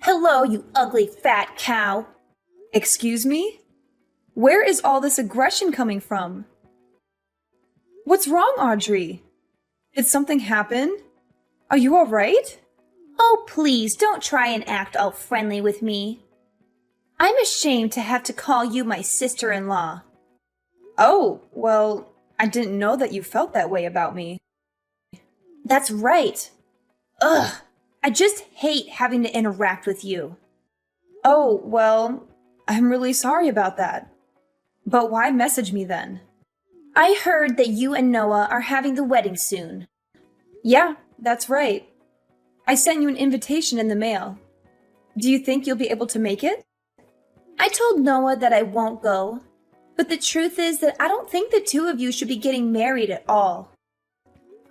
Hello, you ugly fat cow. Excuse me? Where is all this aggression coming from? What's wrong, Audrey? Did something happen? Are you all right? Oh, please don't try and act all friendly with me. I'm ashamed to have to call you my sister-in-law. Oh, well, I didn't know that you felt that way about me. That's right. Ugh, I just hate having to interact with you. Oh, well, I'm really sorry about that. But why message me then? I heard that you and Noah are having the wedding soon. Yeah, that's right. I sent you an invitation in the mail. Do you think you'll be able to make it? I told Noah that I won't go, but the truth is that I don't think the two of you should be getting married at all.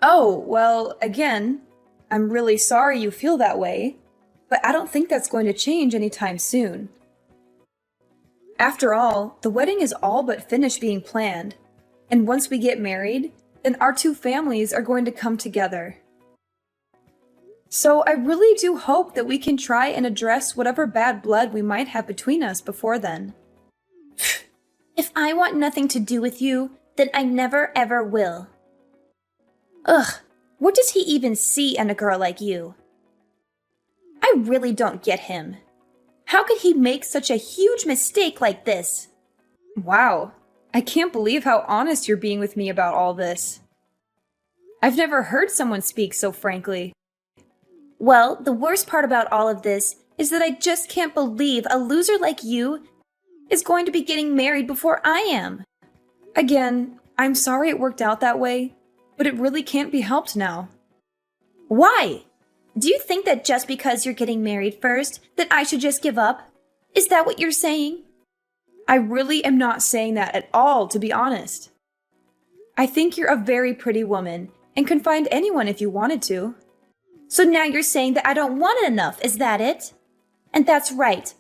Oh, well, again, I'm really sorry you feel that way, but I don't think that's going to change anytime soon. After all, the wedding is all but finished being planned, and once we get married, then our two families are going to come together. So I really do hope that we can try and address whatever bad blood we might have between us before then. If I want nothing to do with you, then I never ever will. Ugh, what does he even see in a girl like you? I really don't get him. How could he make such a huge mistake like this? Wow, I can't believe how honest you're being with me about all this. I've never heard someone speak so frankly. Well, the worst part about all of this is that I just can't believe a loser like you is going to be getting married before I am. Again, I'm sorry it worked out that way, but it really can't be helped now. Why? Do you think that just because you're getting married first, that I should just give up? Is that what you're saying? I really am not saying that at all, to be honest. I think you're a very pretty woman and can find anyone if you wanted to. So now you're saying that I don't want it enough, is that it? And that's right.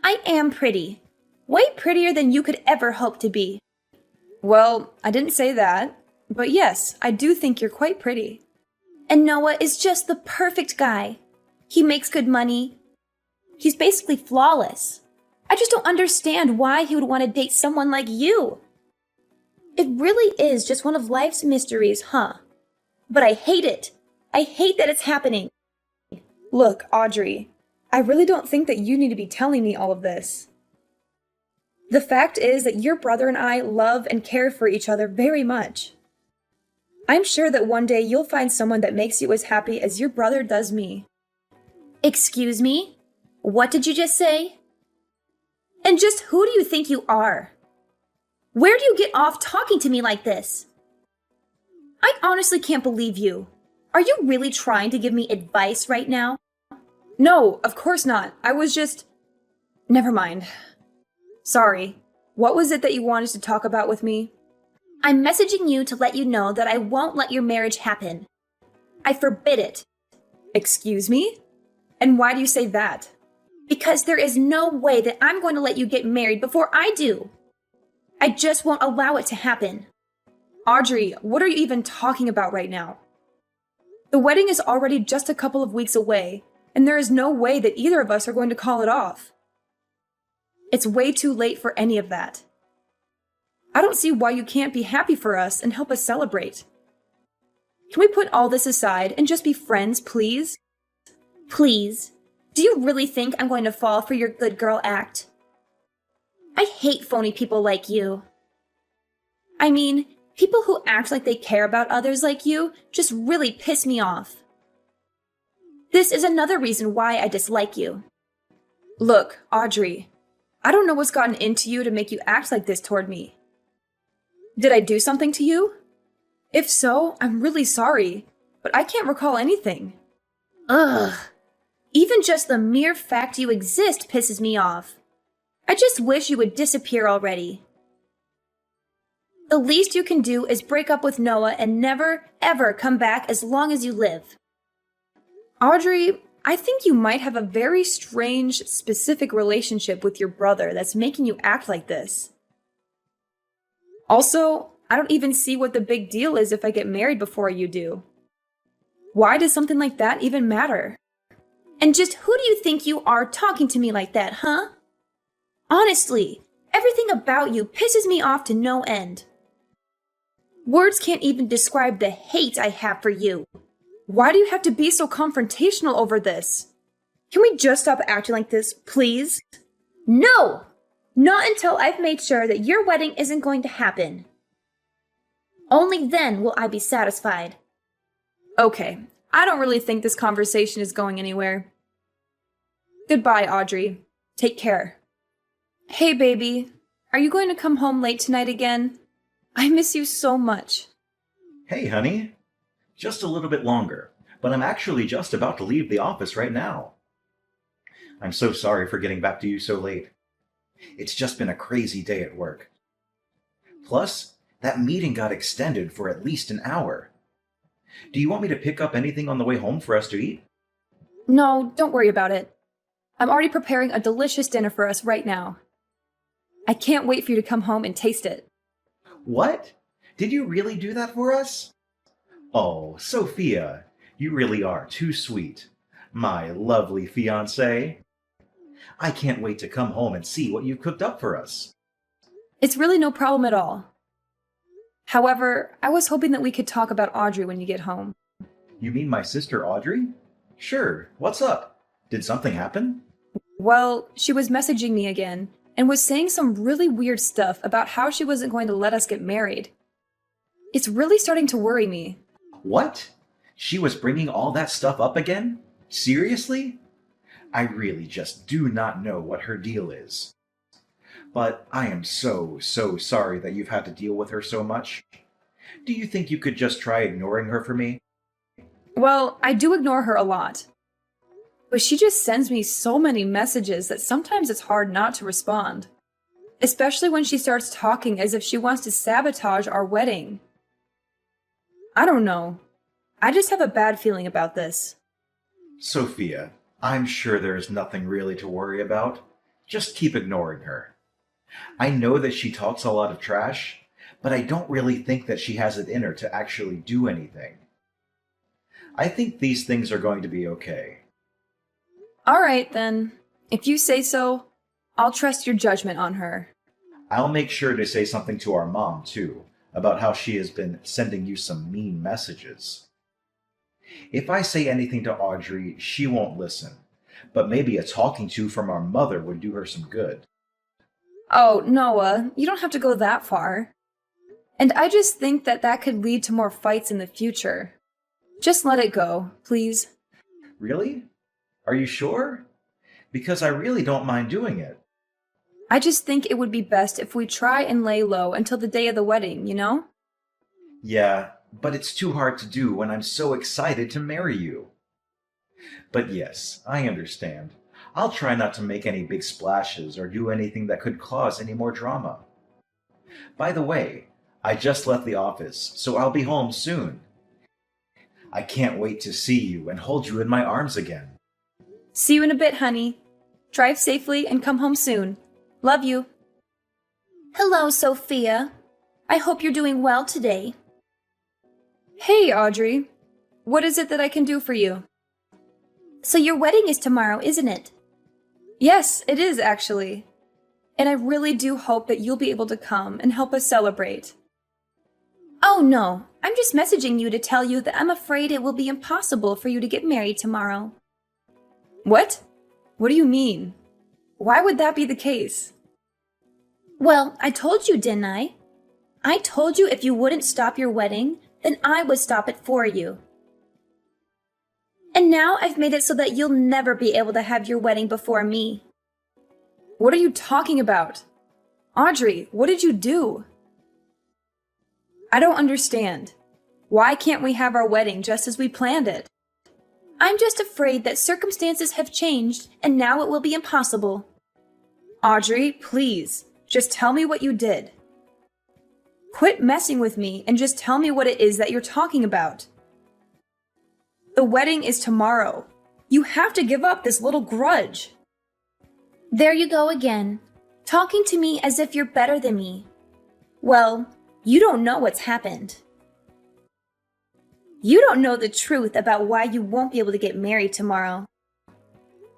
I am pretty. Way prettier than you could ever hope to be. Well, I didn't say that, but yes, I do think you're quite pretty. And Noah is just the perfect guy. He makes good money. He's basically flawless. I just don't understand why he would want to date someone like you. It really is just one of life's mysteries, huh? But I hate it. I hate that it's happening. Look, Audrey, I really don't think that you need to be telling me all of this. The fact is that your brother and I love and care for each other very much. I'm sure that one day you'll find someone that makes you as happy as your brother does me. Excuse me? What did you just say? And just who do you think you are? Where do you get off talking to me like this? I honestly can't believe you. Are you really trying to give me advice right now? No, of course not. I was just... Never mind. Sorry. What was it that you wanted to talk about with me? I'm messaging you to let you know that I won't let your marriage happen. I forbid it. Excuse me? And why do you say that? Because there is no way that I'm going to let you get married before I do. I just won't allow it to happen. Audrey, what are you even talking about right now? The wedding is already just a couple of weeks away, and there is no way that either of us are going to call it off. It's way too late for any of that. I don't see why you can't be happy for us and help us celebrate. Can we put all this aside and just be friends, please? Please? Do you really think I'm going to fall for your good girl act? I hate phony people like you. I mean, people who act like they care about others like you just really piss me off. This is another reason why I dislike you. Look, Audrey, I don't know what's gotten into you to make you act like this toward me. Did I do something to you? If so, I'm really sorry, but I can't recall anything. Ugh. Even just the mere fact you exist pisses me off. I just wish you would disappear already. The least you can do is break up with Noah and never, ever come back as long as you live. Audrey, I think you might have a very strange, specific relationship with your brother that's making you act like this. Also, I don't even see what the big deal is if I get married before you do. Why does something like that even matter? And just who do you think you are talking to me like that, huh? Honestly, everything about you pisses me off to no end. Words can't even describe the hate I have for you. Why do you have to be so confrontational over this? Can we just stop acting like this, please? No! Not until I've made sure that your wedding isn't going to happen. Only then will I be satisfied. Okay, I don't really think this conversation is going anywhere. Goodbye, Audrey. Take care. Hey, baby. Are you going to come home late tonight again? I miss you so much. Hey, honey. Just a little bit longer, but I'm actually just about to leave the office right now. I'm so sorry for getting back to you so late. It's just been a crazy day at work. Plus, that meeting got extended for at least an hour. Do you want me to pick up anything on the way home for us to eat? No, don't worry about it. I'm already preparing a delicious dinner for us right now. I can't wait for you to come home and taste it. What? Did you really do that for us? Oh, Sophia, you really are too sweet. My lovely fiancée. I can't wait to come home and see what you've cooked up for us. It's really no problem at all. However, I was hoping that we could talk about Audrey when you get home. You mean my sister Audrey? Sure, what's up? Did something happen? Well, she was messaging me again and was saying some really weird stuff about how she wasn't going to let us get married. It's really starting to worry me. What? She was bringing all that stuff up again? Seriously? I really just do not know what her deal is. But I am so sorry that you've had to deal with her so much. Do you think you could just try ignoring her for me? Well, I do ignore her a lot. But she just sends me so many messages that sometimes it's hard not to respond. Especially when she starts talking as if she wants to sabotage our wedding. I don't know. I just have a bad feeling about this. Sophia, I'm sure there is nothing really to worry about. Just keep ignoring her. I know that she talks a lot of trash, but I don't really think that she has it in her to actually do anything. I think these things are going to be okay. All right, then. If you say so, I'll trust your judgment on her. I'll make sure to say something to our mom, too, about how she has been sending you some mean messages. If I say anything to Audrey, she won't listen, but maybe a talking to from our mother would do her some good. Oh, Noah, you don't have to go that far. And I just think that that could lead to more fights in the future. Just let it go, please. Really? Are you sure? Because I really don't mind doing it. I just think it would be best if we try and lay low until the day of the wedding, you know? Yeah, but it's too hard to do when I'm so excited to marry you. But yes, I understand. I'll try not to make any big splashes or do anything that could cause any more drama. By the way, I just left the office, so I'll be home soon. I can't wait to see you and hold you in my arms again. See you in a bit, honey. Drive safely and come home soon. Love you. Hello, Sophia. I hope you're doing well today. Hey, Audrey. What is it that I can do for you? So your wedding is tomorrow, isn't it? Yes, it is actually. And I really do hope that you'll be able to come and help us celebrate. Oh no, I'm just messaging you to tell you that I'm afraid it will be impossible for you to get married tomorrow. What? What do you mean? Why would that be the case? Well, I told you, didn't I? I told you if you wouldn't stop your wedding, then I would stop it for you. And now I've made it so that you'll never be able to have your wedding before me. What are you talking about? Audrey, what did you do? I don't understand. Why can't we have our wedding just as we planned it? I'm just afraid that circumstances have changed and now it will be impossible. Audrey, please, just tell me what you did. Quit messing with me and just tell me what it is that you're talking about. The wedding is tomorrow. You have to give up this little grudge. There you go again, talking to me as if you're better than me. Well, you don't know what's happened. You don't know the truth about why you won't be able to get married tomorrow.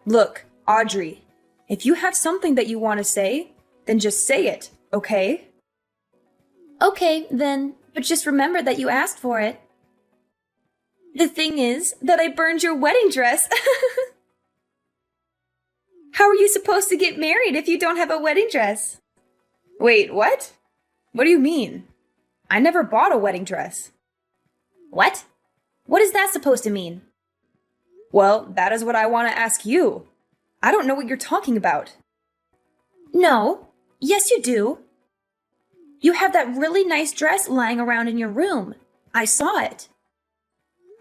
Look, Audrey, if you have something that you want to say, then just say it, okay? Okay, then, but just remember that you asked for it. The thing is that I burned your wedding dress. How are you supposed to get married if you don't have a wedding dress? Wait, what? What do you mean? I never bought a wedding dress. What? What is that supposed to mean? Well, that is what I want to ask you. I don't know what you're talking about. No. Yes, you do. You have that really nice dress lying around in your room. I saw it.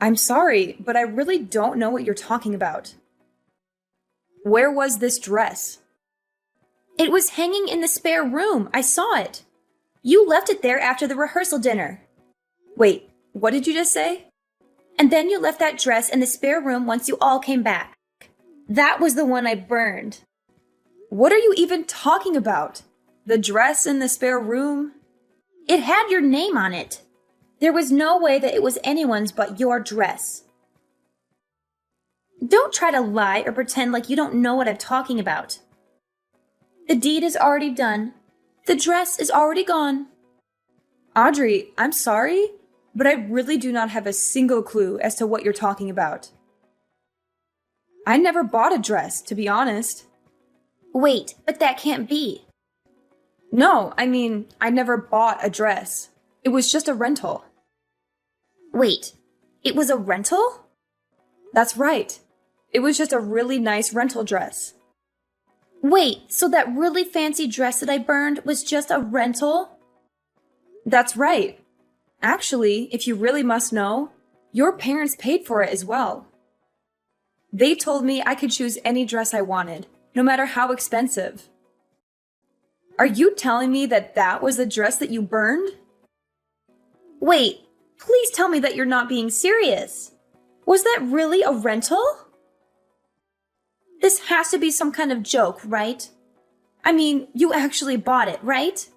I'm sorry, but I really don't know what you're talking about. Where was this dress? It was hanging in the spare room. I saw it. You left it there after the rehearsal dinner. Wait, what did you just say? And then you left that dress in the spare room once you all came back. That was the one I burned. What are you even talking about? The dress in the spare room? It had your name on it. There was no way that it was anyone's but your dress. Don't try to lie or pretend like you don't know what I'm talking about. The deed is already done. The dress is already gone. Audrey, I'm sorry, but I really do not have a single clue as to what you're talking about. I never bought a dress, to be honest. Wait, but that can't be. No, I mean, I never bought a dress. It was just a rental. Wait, it was a rental? That's right. It was just a really nice rental dress. Wait, so that really fancy dress that I burned was just a rental? That's right. Actually, if you really must know, your parents paid for it as well. They told me I could choose any dress I wanted, no matter how expensive. Are you telling me that that was the dress that you burned? Wait, please tell me that you're not being serious. Was that really a rental? This has to be some kind of joke, right? I mean, you actually bought it, right?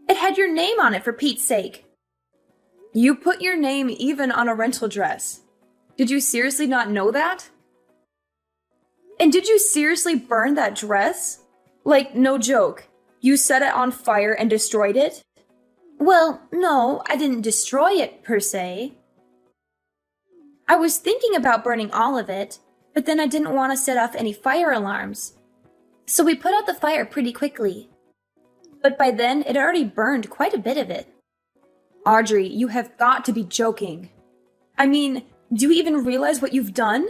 It had your name on it, for Pete's sake. You put your name even on a rental dress. Did you seriously not know that? And did you seriously burn that dress? Like, no joke. You set it on fire and destroyed it? Well, no, I didn't destroy it, per se. I was thinking about burning all of it, but then I didn't want to set off any fire alarms. So we put out the fire pretty quickly. But by then, it already burned quite a bit of it. Audrey, you have got to be joking. I mean, do you even realize what you've done?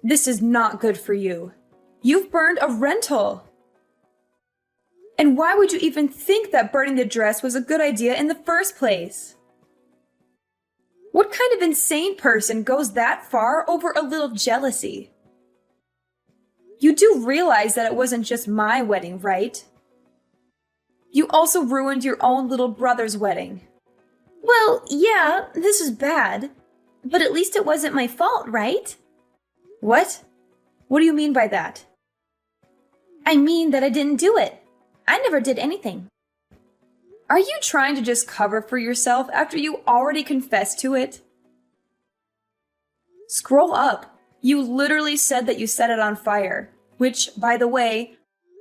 This is not good for you. You've burned a rental. And why would you even think that burning the dress was a good idea in the first place? What kind of insane person goes that far over a little jealousy? You do realize that it wasn't just my wedding, right? You also ruined your own little brother's wedding. Well, yeah, this is bad. But at least it wasn't my fault, right? What? What do you mean by that? I mean that I didn't do it. I never did anything. Are you trying to just cover for yourself after you already confessed to it? Scroll up. You literally said that you set it on fire, which, by the way,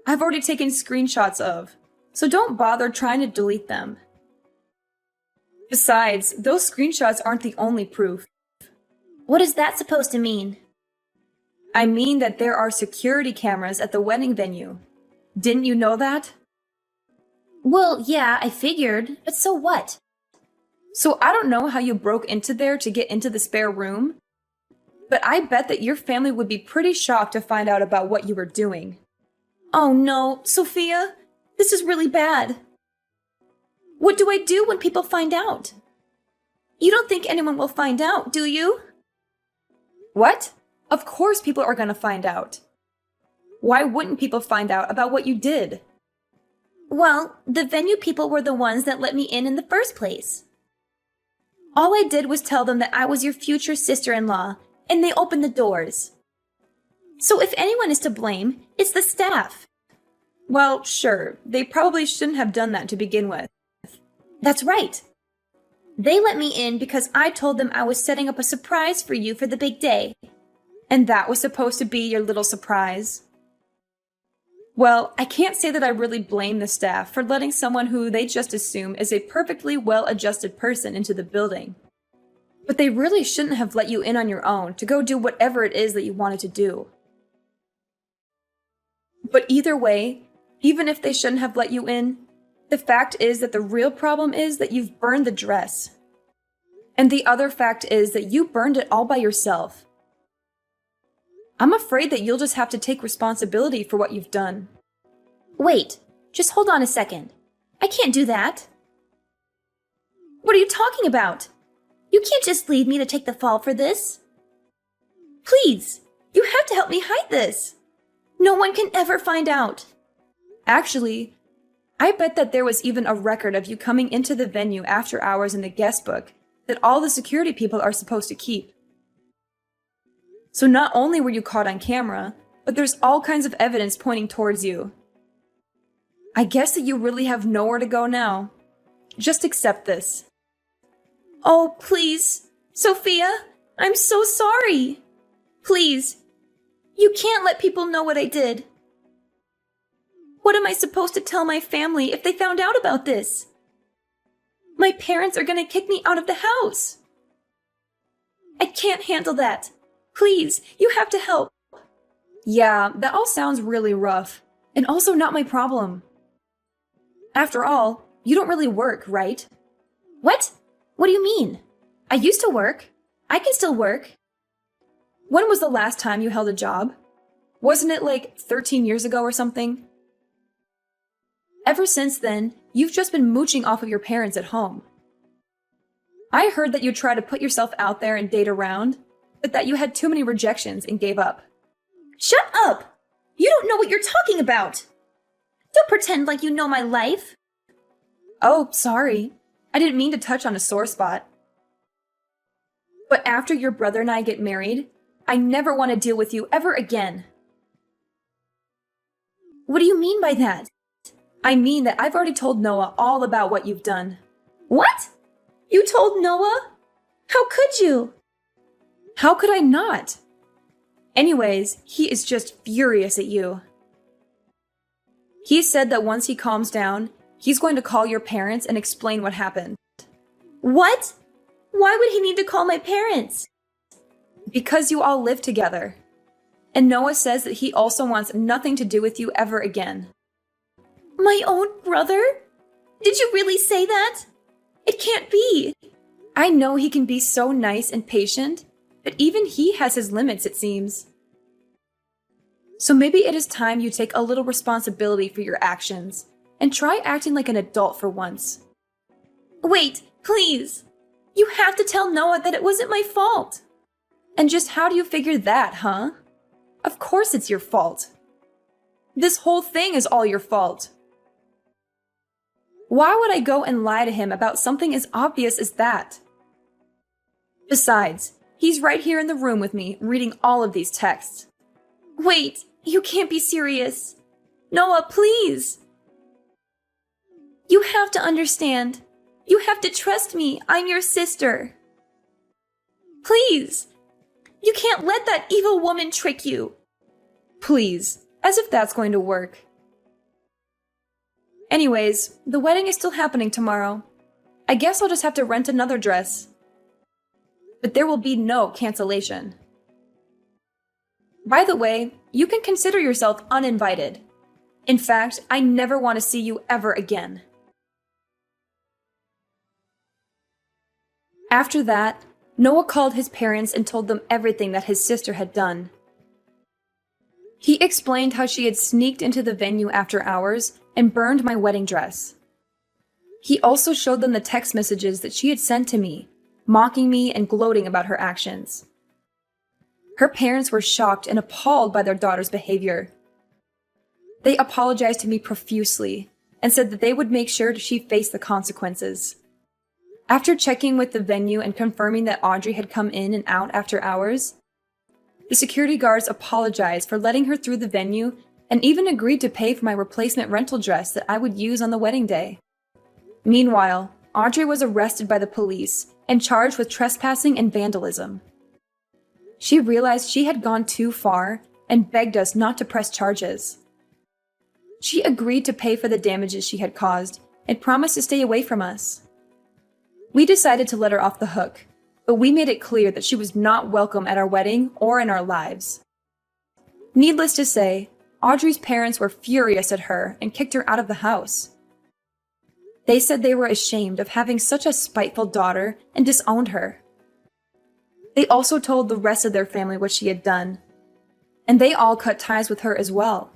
I've already taken screenshots of, so don't bother trying to delete them. Besides, those screenshots aren't the only proof. What is that supposed to mean? I mean that there are security cameras at the wedding venue. Didn't you know that? Well, yeah, I figured, but so what? So I don't know how you broke into there to get into the spare room, but I bet that your family would be pretty shocked to find out about what you were doing. Oh no, Sophia, this is really bad. What do I do when people find out? You don't think anyone will find out, do you? What? Of course people are going to find out. Why wouldn't people find out about what you did? Well, the venue people were the ones that let me in the first place. All I did was tell them that I was your future sister-in-law, and they opened the doors. So if anyone is to blame, it's the staff. Well, sure, they probably shouldn't have done that to begin with. That's right. They let me in because I told them I was setting up a surprise for you for the big day. And that was supposed to be your little surprise? Well, I can't say that I really blame the staff for letting someone who they just assume is a perfectly well-adjusted person into the building. But they really shouldn't have let you in on your own to go do whatever it is that you wanted to do. But either way, even if they shouldn't have let you in, the fact is that the real problem is that you've burned the dress. And the other fact is that you burned it all by yourself. I'm afraid that you'll just have to take responsibility for what you've done. Wait, just hold on a second. I can't do that. What are you talking about? You can't just leave me to take the fall for this. Please, you have to help me hide this. No one can ever find out. Actually, I bet that there was even a record of you coming into the venue after hours in the guest book that all the security people are supposed to keep. So not only were you caught on camera, but there's all kinds of evidence pointing towards you. I guess that you really have nowhere to go now. Just accept this. Oh, please, Sophia, I'm so sorry. Please, you can't let people know what I did. What am I supposed to tell my family if they found out about this? My parents are going to kick me out of the house. I can't handle that. Please, you have to help. Yeah, that all sounds really rough, and also not my problem. After all, you don't really work, right? What? What do you mean? I used to work. I can still work. When was the last time you held a job? Wasn't it like 13 years ago or something? Ever since then, you've just been mooching off of your parents at home. I heard that you tried to put yourself out there and date around, but that you had too many rejections and gave up. Shut up! You don't know what you're talking about! Don't pretend like you know my life. Oh, sorry. I didn't mean to touch on a sore spot. But after your brother and I get married, I never want to deal with you ever again. What do you mean by that? I mean that I've already told Noah all about what you've done. What? You told Noah? How could you? How could I not? Anyways, he is just furious at you. He said that once he calms down, he's going to call your parents and explain what happened. What? Why would he need to call my parents? Because you all live together. And Noah says that he also wants nothing to do with you ever again. My own brother? Did you really say that? It can't be. I know he can be so nice and patient, but even he has his limits, it seems. So maybe it is time you take a little responsibility for your actions and try acting like an adult for once. Wait, please. You have to tell Noah that it wasn't my fault. And just how do you figure that, huh? Of course it's your fault. This whole thing is all your fault. Why would I go and lie to him about something as obvious as that? Besides, he's right here in the room with me, reading all of these texts. Wait, you can't be serious. Noah, please. You have to understand. You have to trust me. I'm your sister. Please. You can't let that evil woman trick you. Please, as if that's going to work. Anyways, the wedding is still happening tomorrow. I guess I'll just have to rent another dress. But there will be no cancellation. By the way, you can consider yourself uninvited. In fact, I never want to see you ever again. After that, Noah called his parents and told them everything that his sister had done. He explained how she had sneaked into the venue after hours and burned my wedding dress. He also showed them the text messages that she had sent to me, mocking me and gloating about her actions. Her parents were shocked and appalled by their daughter's behavior. They apologized to me profusely and said that they would make sure she faced the consequences. After checking with the venue and confirming that Audrey had come in and out after hours, the security guards apologized for letting her through the venue and even agreed to pay for my replacement rental dress that I would use on the wedding day. Meanwhile, Audrey was arrested by the police and charged with trespassing and vandalism. She realized she had gone too far and begged us not to press charges. She agreed to pay for the damages she had caused and promised to stay away from us. We decided to let her off the hook, but we made it clear that she was not welcome at our wedding or in our lives. Needless to say, Audrey's parents were furious at her and kicked her out of the house. They said they were ashamed of having such a spiteful daughter and disowned her. They also told the rest of their family what she had done, and they all cut ties with her as well.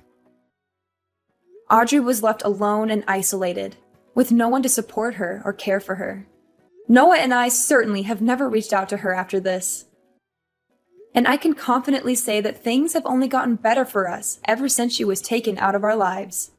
Audrey was left alone and isolated, with no one to support her or care for her. Noah and I certainly have never reached out to her after this. And I can confidently say that things have only gotten better for us ever since she was taken out of our lives.